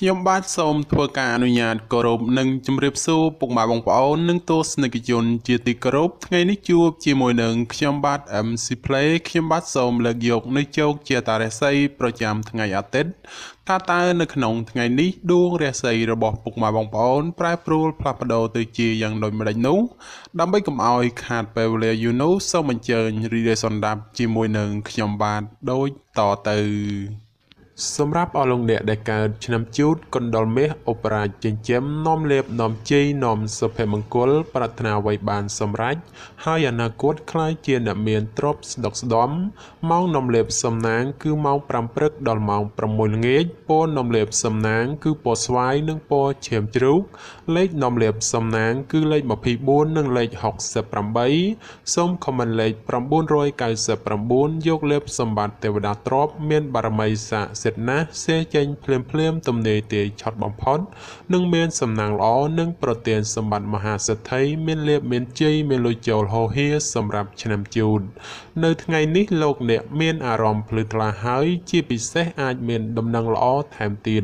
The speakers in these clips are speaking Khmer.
ខ្ញុំបាទសូមធ្វើការអនុញ្ញាតគោរពនិងជម្រាបសួរពុកម៉ែបងប្អូននិងទស្សនិកជនជាទីគោរពថ្ងៃនេះជួបជាមួយនឹងខ្ញុំបាទ MC Play ខ្ញុំបាទសូមលើកយកនៅជោគជាតារាសីប្រចាំថ្ងៃអាទិត្យថាតើនៅក្នុងថ្ងៃនេះដួងរាសីរបស់ពុកម៉ែបងប្អូនប្រែប្រួលផ្លាស់ប្ដូរទៅជាយ៉ាងដូចម្ដេចនោះដើម្បីកុំឲ្យខាតពេលវេលាយូរនោះសូមអញ្ជើញរីករាយសន្តាប់ជាមួយនឹងខ្ញុំបាទដូចតទៅសម្រាប់អស់លោកអ្នកដែលកើតឆ្នាំជូតកណ្ដុរមាសឧបរាជចិញ្ចឹមនាំលេបនាំជ័យនាំសុភមង្គលប្រាថ្នាអ្វីបានសម្រេចហើយអនាគតខ្លាយជាអ្នកមានទ្រព្យស្ដុកស្ដំម៉ោងនាំលេបសំណាងគឺម៉ោង5ព្រឹកដល់ម៉ោង6ល្ងាចពណ៌នាំលេបសំណាងគឺពណ៌ស្វាយនិងពណ៌ឈាមជ្រូកលេខនាំលេបសំណាងគឺលេខ24និងលេខ68សូមខមមិនលេខ999យកលេបសម្បត្តិទេវតាទ្រព្យមានបារមីស័ក្តិសិទ្ធិណាស់សេចេញភ្លាមទំនេរទាយឆត់បំផុតនិងមានសំណាងល្អនិងប្រទានសម្បត្តិមហាសេដ្ឋីមានលៀបមានជ័យមានលុយចូលហូរហៀសម្រាប់ឆ្នាំជូតនៅថ្ងៃនេះលោកអ្នកមានអារម្មណ៍ភ្លឺថ្លាហើយជាពិសេសអាចមានដំណឹងល្អថែមទៀត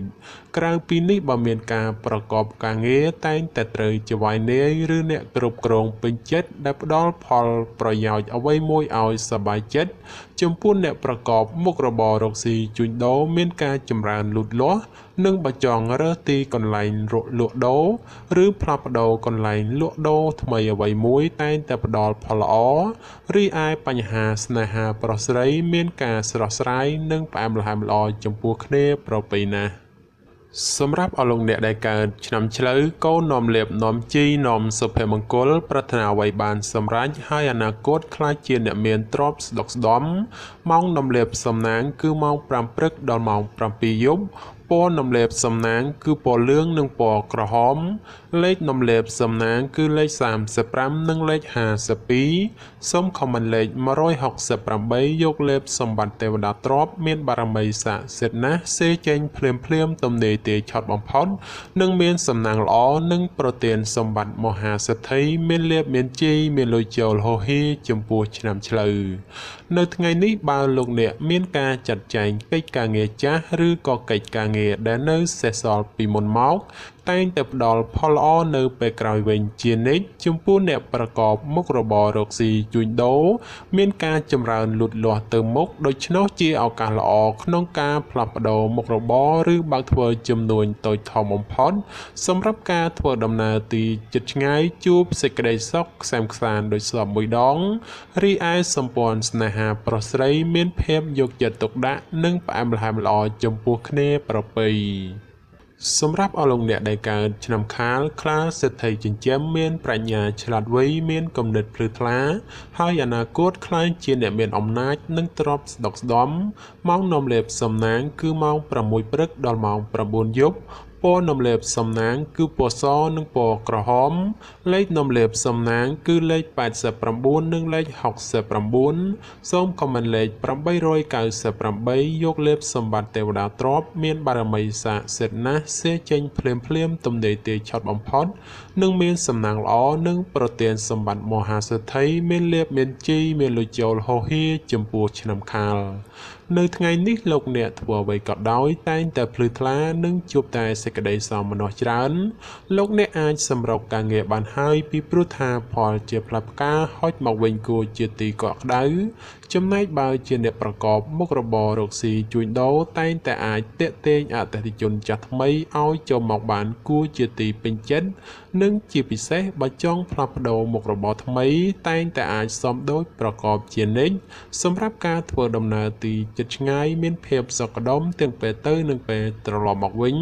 ក្រៅពីនេះបើមានការប្រកបការងារតែងតែត្រូវជាវាយនាយឬអ្នកគ្រប់គ្រងពេញចិត្តដែលផ្ដល់ផលប្រយោជន៍អ្វីមួយឲ្យសប្បាយចិត្តចំពោះអ្នកប្រកបមុខរបររកស៊ីជួញដូរមានការចម្រើនលូតលាស់និងបើចង់រើសទីកន្លែងលក់ដូរឬផ្លាស់ប្ដូរកន្លែងលក់ដូរថ្មីអ្វីមួយតែងតែផ្ដល់ផលល្អរីឯបញ្ហាស្នេហាប្រុសស្រីមានការស្រស់ស្រាយនិងផ្អែមល្ហែមល្អចំពោះគ្នាប្រពៃណាស់សម្រាប់អស់លោកអ្នកដែលកើតឆ្នាំឆ្លូវកូននាំលេបនាំជ័យនាំសុភមង្គលប្រាថ្នាអ្វីបានសម្រេចហើយអនាគតខ្លាចជាអ្នកមានទ្រព្យស្ដុកស្ដំម៉ោងនាំលេបសំណាងគឺម៉ោង5ព្រឹកដល់ម៉ោង7យប់ពណ៌នាំលេបសំណាងគឺពណ៌លឿងនិងពណ៌ក្រហមលេខនាំលេបសំណាងគឺលេខ35និងលេខ52សូមខមមិនលេខ168យកលេបសម្បត្តិទេវតាទ្រព្យមានបារមីស័ក្តិសិទ្ធិណាស់សេចេញភ្លាមទំនេរទាយឆត់បំផុតនិងមានសំណាងល្អនិងប្រទានសម្បត្តិមហាសេដ្ឋីមានលៀបមានជ័យមានលុយចូលហូរហៀចំពោះឆ្នាំឆ្លូវនៅថ្ងៃនេះបើលោកអ្នកមានការចាត់ចែងកិច្ចការងារចាស់ឬក៏កិច្ចការងារដែលនៅសេសសល់ពីមុនមកតែងតែផ្ដល់ផលល្អនៅពេលក្រោយវិញជានិច្ចចំពោះអ្នកប្រកបមុខរបររកស៊ីជួញដូរមានការចម្រើនលូតលាស់ទៅមុខដូច្នោះជាឱកាសល្អក្នុងការផ្លាស់ប្ដូរមុខរបរឬបើកធ្វើចំនួនតូចធំបំផុតសម្រាប់ការធ្វើដំណើរទីជិតឆ្ងាយជួបសេចក្តីសុខខ្សែមខ្សានដោយស្លាប់មួយដងរីឯសម្ព័ន្ធស្នេហាប្រុសស្រីមានភាពយកចិត្តទុកដាក់និងផ្អែមល្ហែមល្អចំពោះគ្នាប្រពៃសម្រាប់អស់លោកអ្នកដែលកើតឆ្នាំខាលខ្លាសេដ្ឋីចិញ្ចឹមមានប្រាជ្ញាឆ្លាតវៃមានគំនិតភ្លឺថ្លាហើយអនាគតខ្លាយជាអ្នកមានអំណាចនិងទ្រព្យស្ដុកស្ដំម៉ោងនាំលេបសំណាងគឺម៉ោង6ព្រឹកដល់ម៉ោង9យប់ពណ៌នាំលេបសំណាងគឺពណ៌សនិងពណ៌ក្រហមលេខនាំលេបសំណាងគឺលេខ89និងលេខ69សូមខមមិនលេខ898យកលេបសម្បត្តិទេវតាទ្រព្យមានបារមីស័ក្តិសិទ្ធិណាស់សេចេញភ្លាមទំនេរទាយឆត់បំផុតនិងមានសំណាងល្អនិងប្រទានសម្បត្តិមហាសេដ្ឋីមានលៀបមានជ័យមានលុយចូលហូរហៀចំពោះឆ្នាំខាលនៅថ្ងៃនេះលោកអ្នកធ្វើអ្វីក៏ដោយតែងតែភ្លឺថ្លានិងជួបតែសេចក្តីសោមនស្សច្រើនលោកអ្នកអាចសម្រុកការងារបានហើយពីព្រោះថាផលជាផ្លែផ្កាហុចមកវិញគួរជាទីកក់ក្ដៅចំណែកបើជាអ្នកប្រកបមុខរបររកស៊ីជួញដូរតែងតែអាចទាក់ទាញអតិថិជនចាស់ថ្មីឲ្យចូលមកបានគួរជាទីពេញចិត្តនិងជាពិសេសបើចង់ផ្លាស់ប្ដូរមុខរបរថ្មីតែងតែអាចសមដូចប្រកបជានិច្ចសម្រាប់ការធ្វើដំណើរទីជិតឆ្ងាយមានភាពសុខដុមទាំងពេលទៅនិងពេលត្រឡប់មកវិញ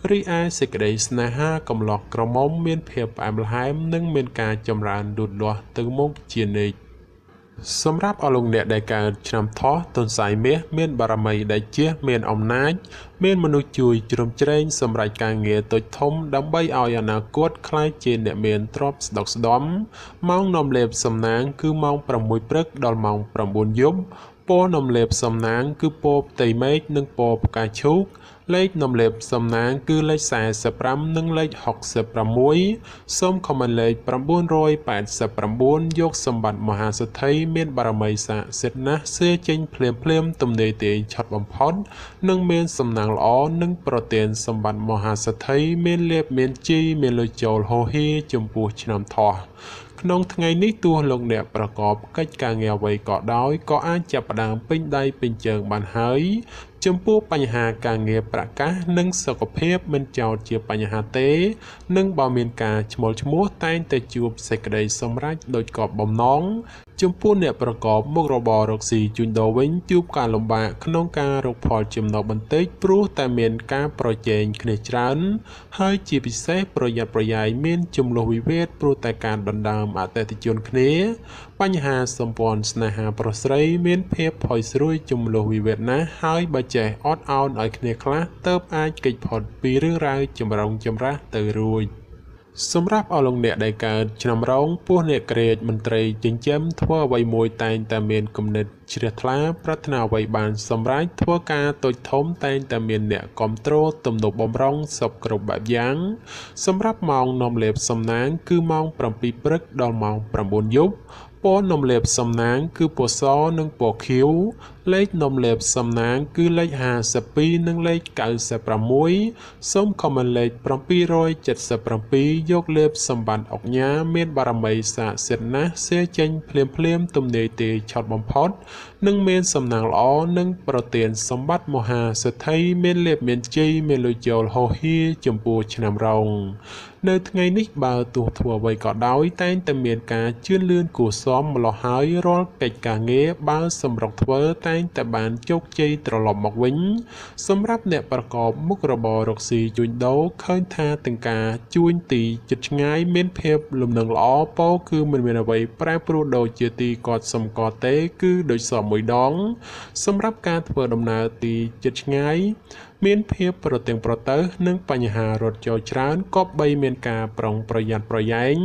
រីឯសេចក្តីស្នេហាកំឡោះក្រមុំមានភាពផ្អែមល្ហែមនិងមានការចម្រើនលូតលាស់ទៅមុខជានិច្ចសម្រាប់អស់លោកអ្នកដែលកើតឆ្នាំថោះទុនសាយមាសមានបារមីដែលជាមានអំណាចមានមនុស្សជួយជ្រោមជ្រែងសម្រាប់ការងារតូចធំដើម្បីឲ្យអនាគតខ្លាយជាអ្នកមានទ្រព្យស្ដុកស្ដំម៉ោងនាំលេបសំណាងគឺម៉ោង6ព្រឹកដល់ម៉ោង9យប់ព ពណ៌នំលេបសំណាងគឺពណ៌ផ្ទៃមេឃនិងពណ៌ផ្កាឈូកលេខនំលេបសំណាងគឺលេខ45និងលេខ66សូមខមមិនលេខ989យកសម្បត្តិមហាសេដ្ឋីមានបារមីស័ក្តិសិទ្ធិណាស់សៀចេញភ្លាមទំនេរទាយឆត់បំផុតនិងមានសំណាងល្អនិងប្រទានសម្បត្តិមហាសេដ្ឋីមានលៀបមានជីមានលុយចូលហូហៀចំពោះឆ្នាំថោះក្នុងថ្ងៃនេះទោះលោកអ្នកប្រកបកិច្ចការងារអ្វីក៏ដោយក៏អាចចាប់ផ្ដើមពេញដៃពេញជើងបានហើយចំពោះបញ្ហាការងារប្រកាសនិងសុខភាពមិនចោទជាបញ្ហាទេនិងបើមានការឈ្មោះតែងតែជួបសេចក្តីសម្រេចដោយកប់បំណងចំពោះអ្នកប្រកបមុខរបររកស៊ីជួញដូរវិញជួបការលំបាកក្នុងការរកផលចំណូលបន្តិចព្រោះតែមានការប្រជែងគ្នាច្រើនហើយជាពិសេសប្រយ័ត្នប្រយែងមានចំនួនវិវាទព្រោះតែការដណ្ដើមអតិថិជនគ្នាបញ្ហាសម្ព័ន្ធស្នេហាប្រុសស្រីមានភាពផុយស្រួយចំនួនវិវាទណាស់ហើយបើចេះអត់ឱនឲ្យគ្នាខ្លះទើបអាចគេចផុតពីរឿងរ៉ាវចម្រុងចម្រាស់ទៅរួចសម្រាប់អស់លោកអ្នកដែលកើតឆ្នាំរោងពោះអ្នកក្រេតមន្ត្រីចិញ្ចឹមធ្វើអ្វីមួយតែងតែមានគំនិតជ្រះថ្លាប្រាថ្នាអ្វីបានសម្រេចធ្វើការតូចធំតែងតែមានអ្នកគ្រប់គ្រងទំនុកបំរុងសពគ្រប់បែបយ៉ាងសម្រាប់ម៉ោងនាំលេបសំណាងគឺម៉ោង7ព្រឹកដល់ម៉ោង9យប់ពណ៌នំលេបសំណាងគឺពណ៌សនិងពណ៌ខៀវលេខនំលេបសំណាងគឺលេខ52និងលេខ96សូមខមមិនលេខ777យកលេបសម្បត្តិអុកញ៉ាមានបារមីស័ក្តិសិទ្ធិណាស់សៀចេញភ្លាមទំនេរទាយឆត់បំផុតនិងមានសំណាងល្អនិងប្រទានសម្បត្តិមហាសេដ្ឋីមានលេបមានជ័យមានលុយចូលហូហៀចំពោះឆ្នាំរោងនៅថ្ងៃនេះបើទោះធ្វើអ្វីក៏ដោយតែងតែមានការជឿនលឿនគួរសមម្លោះហើយរាល់កិច្ចការងារបើសម្រុកធ្វើតែងតែបានជោគជ័យត្រឡប់មកវិញសម្រាប់អ្នកប្រកបមុខរបររកស៊ីជួញដូរឃើញថាទាំងការជួញទីជិតឆ្ងាយមានភាពលំនឹងល្អពោគឺមិនមានអ្វីប្រែប្រួលដូចជាទីគាត់សម្គាល់ទេគឺដូចសមមួយដងសម្រាប់ការធ្វើដំណើរទីជិតឆ្ងាយមានភាពប្រទែងប្រទើសនិងបញ្ហារត់ចូលច្រើនក៏បីមានការប្រុងប្រយ័ត្នប្រយែង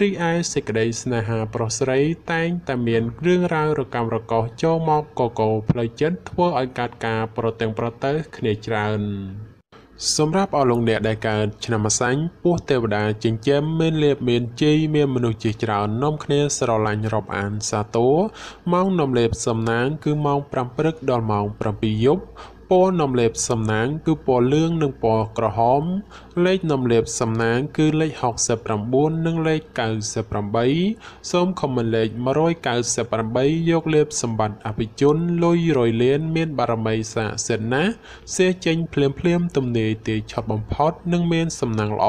រីឯសេចក្តីស្នេហាប្រុសស្រីតែងតែមានរឿងរ៉ាវរកាំរកោសចូលមកកកោផ្លូវចិត្តធ្វើឲ្យកើតការប្រទែងប្រទើសគ្នាច្រើនសម្រាប់អស់លោកអ្នកដែលកើតឆ្នាំម្សាញ់ពោះទេវតាចិញ្ចឹមមានលៀបមានជ័យមានមនុស្សជាច្រើននាំគ្នាស្រឡាញ់រាប់អានសាទរម៉ោងនាំលេបសំណាងគឺម៉ោង5ព្រឹកដល់ម៉ោង7យប់ពណ៌នំលេបសំណាងគឺពណ៌លឿងនិងពណ៌ក្រហមលេខនំលេបសំណាងគឺលេខ69និងលេខ98សូមខមមិនលេខ198យកលេបសម្បត្តិអភិជនលុយរយលានមានបារមីស័ក្តិសិទ្ធិណាស់សៀចេញភ្លាមទំនេរទាយឆត់បំផុតនិងមានសំណាងល្អ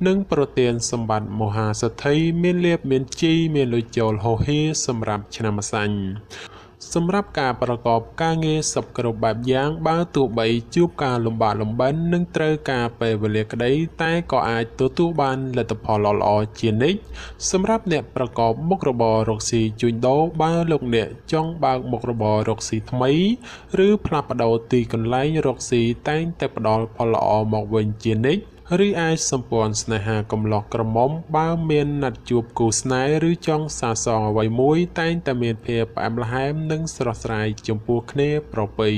និងប្រទានសម្បត្តិមហាសេដ្ឋីមានលៀបមានជីមានលុយចូលហូហៀសម្រាប់ឆ្នាំម្សាញ់សម្រាប់ការប្រកបការងារសពគ្រប់បែបយ៉ាងបើទោះបីជួបការលំបាកលំបិននិងត្រូវការពេលវេលាក្តីតែក៏អាចទទួលបានលទ្ធផលល្អជានិច្ចសម្រាប់អ្នកប្រកបមុខរបររកស៊ីជួញដូរបើលោកអ្នកចង់បើកមុខរបររកស៊ីថ្មីឬផ្លាស់ប្ដូរទីកន្លែងរកស៊ីតែងតែផ្ដល់ផលល្អមកវិញជានិច្ចឬអាចសម្ព័ន្ធស្នេហាកំឡោះក្រមុំបើមានណាត់ជួបគូស្នេហ៍ឬចង់សាសងអ្វីមួយតែងតែមានភាពផ្អែមល្ហែមនិងស្រស់ស្រាយចំពោះគ្នាប្រពៃ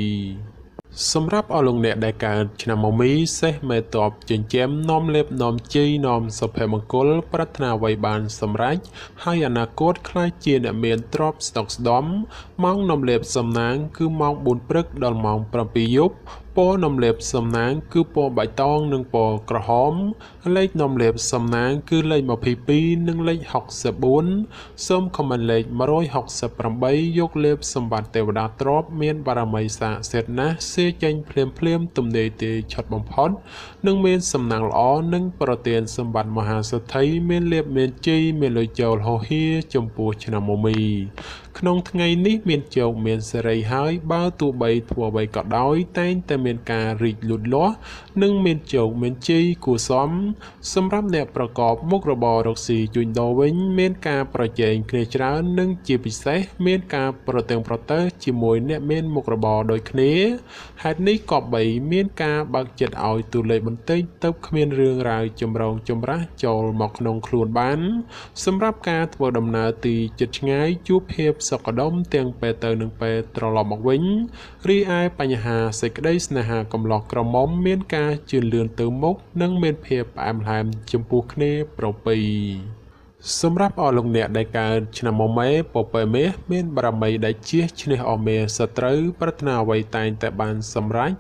សម្រាប់អស់លោកអ្នកដែលកើតឆ្នាំមមីសេះមេតបចិញ្ចឹមនាំលេបនាំជ័យនាំសុភមង្គលប្រាថ្នាអ្វីបានសម្រេចហើយអនាគតខ្លាចជាអ្នកមានទ្រព្យស្តុកស្ដំម៉ោងនាំលេបសំណាងគឺម៉ោង4ព្រឹកដល់ម៉ោង7យប់ពណ៌នំលេបសំណាងគឺពណ៌បៃតងនិងពណ៌ក្រហមលេខនំលេបសំណាងគឺលេខ22និងលេខ64សូមខមមិនលេខ168យកលេបសម្បត្តិទេវតាទ្រព្យមានបារមីស័ក្តិសិទ្ធិណាស់សៀចេញភ្លាមទំនេរទាយឆត់បំផុតនិងមានសំណាងល្អនិងប្រទានសម្បត្តិមហាសេដ្ឋីមានលៀបមានជ័យមានលុយចូលហូហៀចំពោះឆ្នាំមមីក្នុងថ្ងៃនេះមានជោគមានសេរីហើយបើទោះបីធ្វើអ្វីក៏ដោយតែងតែមានការរីកលូតលាស់និងមានជោគមានជ័យគួរសមសម្រាប់អ្នកប្រកបមុខរបររកស៊ីជួញដូរវិញមានការប្រជែងគ្នាច្រើននិងជាពិសេសមានការប្រទែងប្រទើសជាមួយអ្នកមានមុខរបរដូចគ្នាហេតុនេះក៏បីមានការបើកចិត្តឲ្យទូលេខបន្តិចទៅគ្មានរឿងរ៉ាវចម្រូងចម្រាសចូលមកក្នុងខ្លួនបានសម្រាប់ការធ្វើដំណើរទីជិតឆ្ងាយជួបភាព សក្តិទាំងពេលទៅនិងពេលត្រឡប់មកវិញរីឯបញ្ហាសេចក្តីស្នេហាកំឡោះក្រមុំមានការជឿនលឿនទៅមុខនិងមានភាពផ្អែមល្ហែមចំពោះគ្នាប្រពៃសម្រាប់អស់លោកអ្នកដែលកើតឆ្នាំមមែពពែមាសមានបារមីដែលជះឈ្នះអស់មាសត្រូវប្រាថ្នាអ្វីតែងតែបានសម្រេច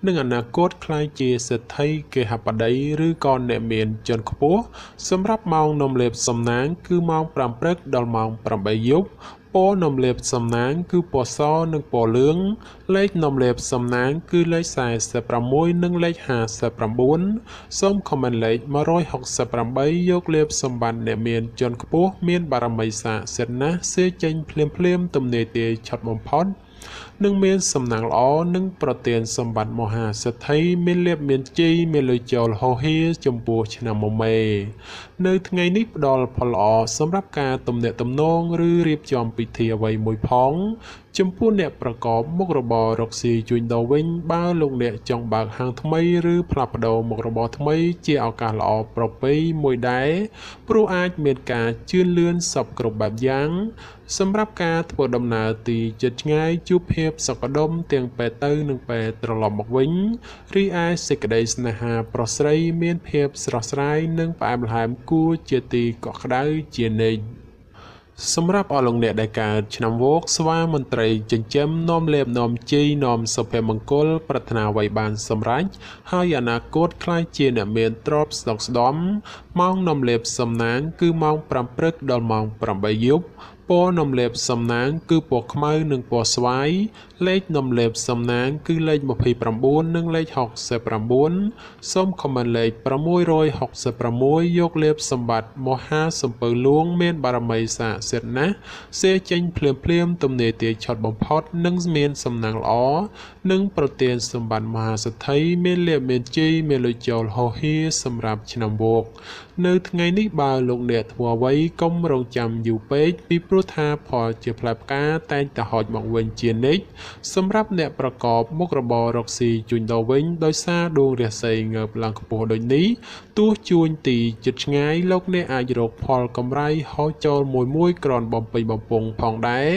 និងអនាគតក្លាយជាសេដ្ឋីគេហបតីឬក៏អ្នកមានជាន់ខ្ពស់សម្រាប់ម៉ោងនំលេបសំណាងគឺម៉ោង5ព្រឹកដល់ម៉ោង8យប់ពណ៌នំលេបសំណាងគឺពណ៌សនិងពណ៌លឿងលេខនំលេបសំណាងគឺលេខ46និងលេខ59សូមខមមិនលេខ168យកលេបសម្បត្តិអ្នកមានជាន់ខ្ពស់មានបារមីស័ក្តិសិទ្ធិណាស់សេចេញភ្លាមទំនេរទាយឆាត់បំផុតនឹងមានសំណាងល្អនិងប្រទានសម្បត្តិមហាសេដ្ឋីមានលៀបមានជ័យមានលុយចូលហោហៀចំពោះឆ្នាំមមែនៅថ្ងៃនេះផ្ដល់ផលល្អសម្រាប់ការទំនាក់ទំនងឬរៀបចំពិធីអ្វីមួយផងចំពោះអ្នកប្រកបមុខរបររកស៊ីជួញដូរវិញបើលោកអ្នកចង់បើកហាងថ្មីឬផ្លាស់ប្ដូរមុខរបរថ្មីជាឱកាសល្អប្រពៃមួយដែរព្រោះអាចមានការជឿនលឿនសពគ្រប់បែបយ៉ាងសម្រាប់ការធ្វើដំណើរទីជិតឆ្ងាយជួបភាពសក្តិទាំងពេលទៅនិងពេលត្រឡប់មកវិញរីឯសេចក្តីស្នេហាប្រុសស្រីមានភាពស្រស់ស្រាយនិងផ្អែមល្ហែមគួរជាទីកក់ក្ដៅជានិច្ចសម្រាប់អស់លោកអ្នកដែលកើតឆ្នាំវោកស្វាមន្ត្រីចិញ្ចឹមនាំលេបនាំជ័យនាំសុភមង្គលប្រាថ្នាអ្វីបានសម្រេចហើយអនាគតក្លាយជាអ្នកមានទ្រព្យស្ដុកស្ដំម៉ោងនាំលេបសំណាងគឺម៉ោង5ព្រឹកដល់ម៉ោង8យប់ពណ៌នំលេបសំណាងគឺពណ៌ខ្មៅនិងពណ៌ស្វាយលេខនំលេបសំណាងគឺលេខ29និងលេខ69សូមខមមិនលេខ666យកលេបសម្បត្តិមហាសំពៅលួងមានបារមីស័ក្តិសិទ្ធិណាស់សេចេញភ្លាមទំនេរទាយឆត់បំផុតនិងមានសំណាងល្អនិងប្រទានសម្បត្តិមហាសេដ្ឋីមានលៀបមានជ័យមានលុយចូលហោហៀសម្រាប់ឆ្នាំវោកនៅថ្ងៃនេះបើលោកអ្នកធ្វើអ្វីកុំរងចាំយូរពេកពីព្រោះថាផលជាផ្លែផ្កាតែងតែហោចមកវិញជានិច្ចសម្រាប់អ្នកប្រកបមុខរបររកស៊ីជួញដូរវិញដោយសារដួងរាសីងើបឡើងខ្ពស់ដូចនេះទោះជួញទីជិតឆ្ងាយលោកអ្នកអាចរកផលកម្រៃហោចចូលមួយក្រនបំពេញបំពង់ផងដែរ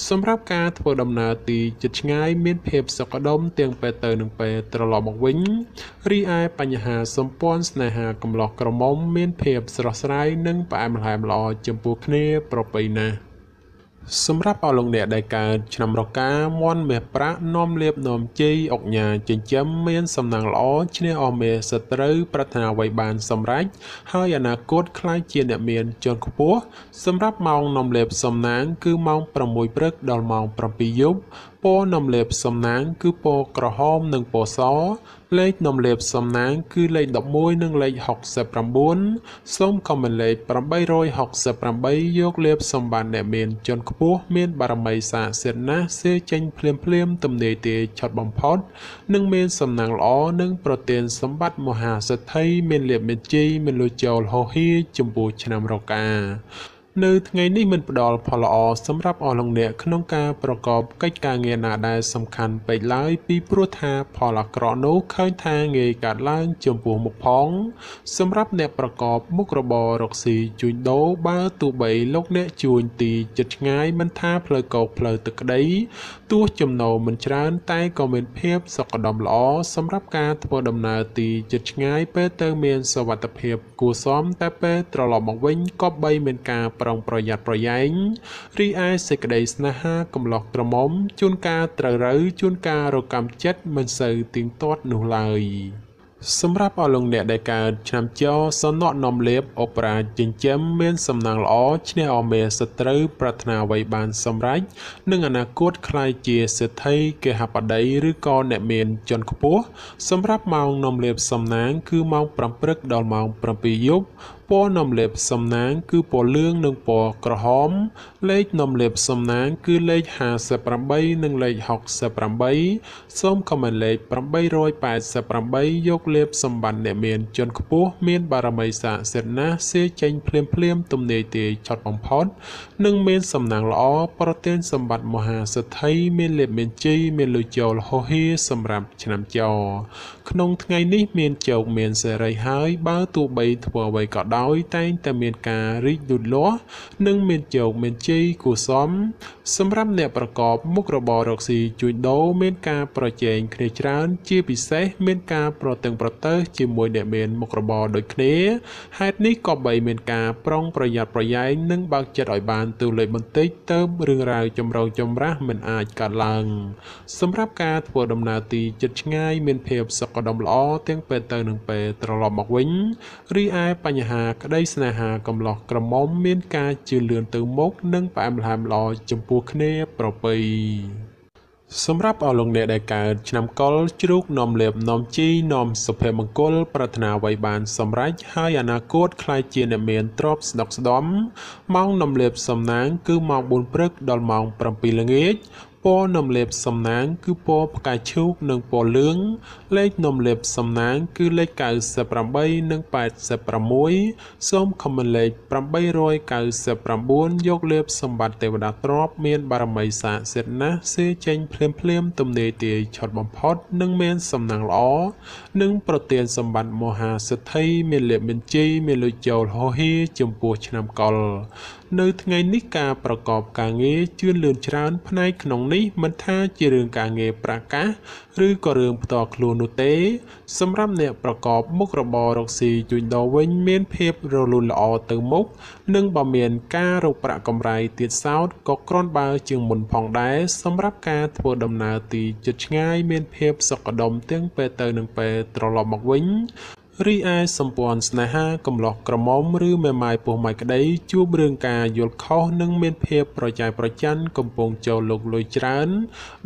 សម្រាប់ការធ្វើដំណើរទីជិតឆ្ងាយមានភាពសុខដុមទាំងពេលទៅនិងពេលត្រឡប់មកវិញរីឯបញ្ហាសម្ព័ន្ធស្នេហាកំឡោះក្រមុំមានភាពស្រស់ស្រាយនិងផ្អែមល្ហែមល្អចំពោះគ្នាប្រពៃណាស់សម្រាប់អស់លោកអ្នកដែលកើតឆ្នាំរកាមាន់មាសប្រាក់នាំលៀបនាំជ័យអុកញ៉ាចិញ្ចឹមមានសំណាងល្អឈ្នះអស់មាសត្រូវប្រាថ្នាអ្វីបានសម្រេចហើយអនាគតក្លាយជាអ្នកមានជាន់ខ្ពស់សម្រាប់ម៉ោងនាំលៀបសំណាងគឺម៉ោង6ព្រឹកដល់ម៉ោង7យប់ពណ៌នាំលេបសំណាងគឺពណ៌ក្រហមនិងពណ៌សលេខនាំលេបសំណាងគឺលេខ11និងលេខ69សូមខមមិនលេខ868យកលេបសម្បត្តិអ្នកមានជាន់ខ្ពស់មានបារមីស័ក្តិសិទ្ធិណាស់សេចេញភ្លាមទំនេរទាយឆត់បំផុតនិងមានសំណាងល្អនិងប្រទានសម្បត្តិមហាសេដ្ឋីមានលៀបមានជ័យមានលុយចូលហោហៀចំពោះឆ្នាំរកានៅថ្ងៃនេះមិនផ្ដល់ផលល្អសម្រាប់អស់លោកអ្នកក្នុងការប្រកបកិច្ចការងារណាដែលសំខាន់ពេកឡើយពីព្រោះថាផលអាក្រក់នោះឃើញថាងាយកើតឡើងចំពោះមុខផងសម្រាប់អ្នកប្រកបមុខរបររកស៊ីជួញដូរបើទោះបីលោកអ្នកជួញទីជិតឆ្ងាយមិនថាផ្លូវកោកផ្លូវទឹកក្តីទោះចំណូលមិនច្រើនតែក៏មានភាពសុខដុមល្អសម្រាប់ការធ្វើដំណើរទីជិតឆ្ងាយពេលទៅមានសុវត្ថិភាពគួរសមតែពេលត្រឡប់មកវិញក៏បីមានការប្រុងប្រយ័ត្នប្រយែងរីឯសេចក្តីស្នេហាកំឡោះក្រមុំជួនកាលត្រូវរើជួនកាលរកម្មចិត្តមិនសូវទៀងទាត់នោះឡើយសម្រាប់អស់លោកអ្នកដែលកើតឆ្នាំចសនក់នំលេបអូប៉េរ៉ាចិញ្ចឹមមានសំណាងល្អឈ្នះអមេសត្រូវប្រាថ្នាអ្វីបានសម្រេចនិងអនាគតក្លាយជាសេដ្ឋីគេហបតីឬក៏អ្នកមានជាន់ខ្ពស់សម្រាប់ម៉ោងនំលេបសំណាងគឺម៉ោង5ព្រឹកដល់ម៉ោង7យប់ពណ៌នំលេបសំណាងគឺពណ៌លឿងនិងពណ៌ក្រហមលេខនំលេបសំណាងគឺលេខ58និងលេខ68សូមខមមិនលេខ888យកលេបសម្បត្តិអ្នកមានជាន់ខ្ពស់មានបារមីស័ក្តិសិទ្ធិណាស់សេចេញភ្លាមទំនេរទាយឆត់បំផុតនិងមានសំណាងល្អប្រទានសម្បត្តិមហាសេដ្ឋីមានលេបមានជ័យមានលុយចូលហោហៀសម្រាប់ឆ្នាំច ក្នុងថ្ងៃនេះមានជោគមានសេរីហើយបើទោះបីធ្វើអ្វីក៏ដោយតែងតែមានការរីកលូតលាស់និងមានជោគមានជ័យគួរសមសម្រាប់អ្នកប្រកបមុខរបររកស៊ីជួញដូរមានការប្រជែងគ្នាច្រើនជាពិសេសមានការប្រតឹងប្រទើសជាមួយអ្នកមានមុខរបរដូចគ្នាហេតុនេះក៏បីមានការប្រុងប្រយ័ត្នប្រយែងនិងបើកចិត្តឲ្យបានទូលេខបន្តិចទៅរឿងរ៉ាវចម្រូងចម្រាសមិនអាចកើតឡើងសម្រាប់ការធ្វើដំណើរទីជិតឆ្ងាយមានភាពសុខដុមល្អទាំងពេលទៅនិងពេលត្រឡប់មកវិញរីឯបញ្ហាក្តីស្នេហាកំឡោះក្រមុំមានការជឿនលឿនទៅមុខនិងផ្អែមល្ហែមល្អចំពោះគ្នាប្រពៃសម្រាប់អស់លោកអ្នកដែលកើតឆ្នាំកុរជ្រូកនាំលាភនាំជីនាំសុភមង្គលប្រាថ្នាអ្វីបានសម្រេចហើយអនាគតខ្លាយជាអ្នកមានទ្រព្យស្ដុកស្ដំម៉ោងនាំលាភសំណាងគឺម៉ោង4ព្រឹកដល់ម៉ោង7ល្ងាចពណ៌នំលេបសំណាងគឺពណ៌ផ្កាឈូកនិងពណ៌លឿងលេខនំលេបសំណាងគឺលេខ98និង86សូមខមមិនលេខ899យកលេបសម្បត្តិទេវតាទ្រព្យមានបារមីស័ក្តិសិទ្ធិណាស់សេចេញភ្លាមទំនេរទាយឆុតបំផុតនិងមានសំណាងល្អនិងប្រទានសម្បត្តិមហាសិទ្ធិមានលេបមានជ័យមានលុយចូលហោហៀចំពោះឆ្នាំកុរនៅថ្ងៃនេះការប្រកបការងារជឿនលឿនច្រើនផ្នែកក្នុងនេះមិនថាជារឿងការងារប្រកាសឬក៏រឿងផ្ទាល់ខ្លួននោះទេសម្រាប់អ្នកប្រកបមុខរបររកស៊ីជួញដូរវិញមានភាពរលូនល្អទៅមុខនិងបើមានការរកប្រាក់កម្រៃទៀតសោតក៏គ្រាន់បើជាងមុនផងដែរសម្រាប់ការធ្វើដំណើរទីជិតឆ្ងាយមានភាពសុខដុមទាំងពេលទៅនិងពេលត្រឡប់មកវិញរីឯសម្ព័ន្ធស្នេហាកំឡោះក្រមុំឬមេម៉ាយពោះម៉ាយក្តីជួបរឿងការយល់ខុសនិងមានភាពប្រច័យប្រច័ណ្ឌកំពុងចូលលោកលុយច្រើន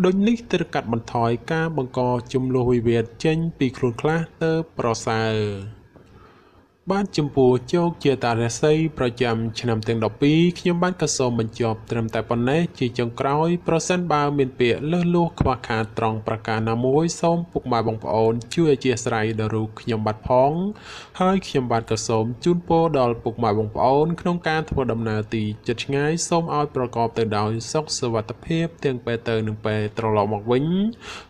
ដូចនេះត្រូវកាត់បន្ថយការបង្កចំនួនវិវាទចេញពីខ្លួនខ្លះទៅប្រសើរបាទចំពោះជោគជាតារាសីប្រចាំឆ្នាំទាំង12ខ្ញុំបាទក៏សូមបញ្ចប់ត្រឹមតែប៉ុណ្ណេះជាចុងក្រោយប្រសិនបើមានពាក្យលើសលួសខ្វះខាតត្រង់ប្រការណាមួយសូមពុកម៉ែបងប្អូនជួយអធិស្ឋានដល់រូបខ្ញុំបាទផងហើយខ្ញុំបាទក៏សូមជូនពរដល់ពុកម៉ែបងប្អូនក្នុងការធ្វើដំណើរទីជិតឆ្ងាយសូមឲ្យប្រកបទៅដោយសុខសុវត្ថិភាពទាំងពេលទៅនិងពេលត្រឡប់មកវិញ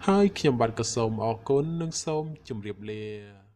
ហើយខ្ញុំបាទក៏សូមអរគុណនិងសូមជម្រាបលា